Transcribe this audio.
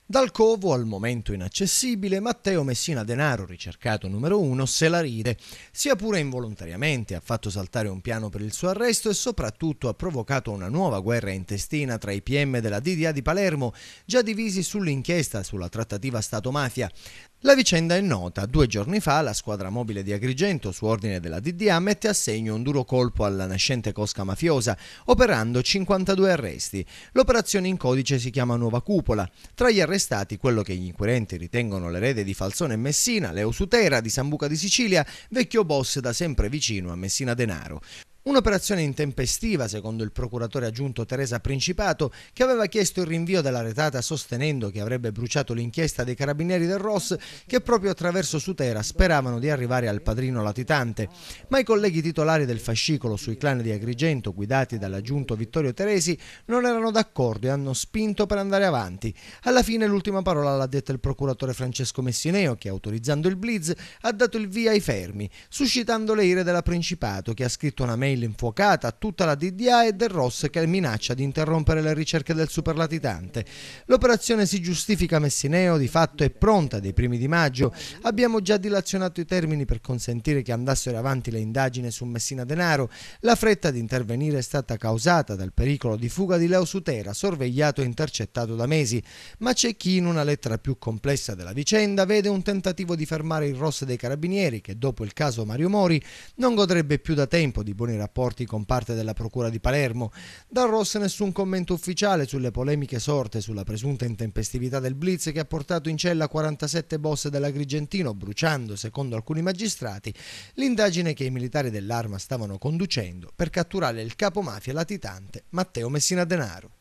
Dal covo al momento inaccessibile, Matteo Messina Denaro, ricercato numero 1, se la ride. Sia pure involontariamente ha fatto saltare un piano per il suo arresto e soprattutto ha provocato una nuova guerra intestina tra i PM della DDA di Palermo, già divisi sull'inchiesta sulla trattativa Stato-mafia. La vicenda è nota. 2 giorni fa la squadra mobile di Agrigento, su ordine della DDA, mette a segno un duro colpo alla nascente cosca mafiosa, operando 52 arresti. L'operazione in codice si chiama Nuova Cupola. Tra gli arrestati quello che gli inquirenti ritengono l'erede di Falzone e Messina, Leo Sutera di Sambuca di Sicilia, vecchio boss da sempre vicino a Messina Denaro. Un'operazione intempestiva, secondo il procuratore aggiunto Teresa Principato, che aveva chiesto il rinvio della retata sostenendo che avrebbe bruciato l'inchiesta dei carabinieri del ROS, che proprio attraverso Sutera speravano di arrivare al padrino latitante. Ma i colleghi titolari del fascicolo sui clan di Agrigento, guidati dall'aggiunto Vittorio Teresi, non erano d'accordo e hanno spinto per andare avanti. Alla fine l'ultima parola l'ha detta il procuratore Francesco Messineo, che autorizzando il blitz ha dato il via ai fermi, suscitando le ire della Principato, che ha scritto una mail infuocata a tutta la DDA e del ROS che minaccia di interrompere le ricerche del superlatitante. L'operazione si giustifica Messineo, di fatto è pronta dai primi di maggio. Abbiamo già dilazionato i termini per consentire che andassero avanti le indagini su Messina Denaro. La fretta di intervenire è stata causata dal pericolo di fuga di Leo Sutera, sorvegliato e intercettato da mesi, ma c'è chi in una lettera più complessa della vicenda vede un tentativo di fermare il ROS dei Carabinieri, che dopo il caso Mario Mori non godrebbe più da tempo di buoni rapporti con parte della procura di Palermo. Dal ROS nessun commento ufficiale sulle polemiche sorte sulla presunta intempestività del blitz che ha portato in cella 47 boss dell'Agrigentino, bruciando, secondo alcuni magistrati, l'indagine che i militari dell'Arma stavano conducendo per catturare il capomafia latitante Matteo Messina Denaro.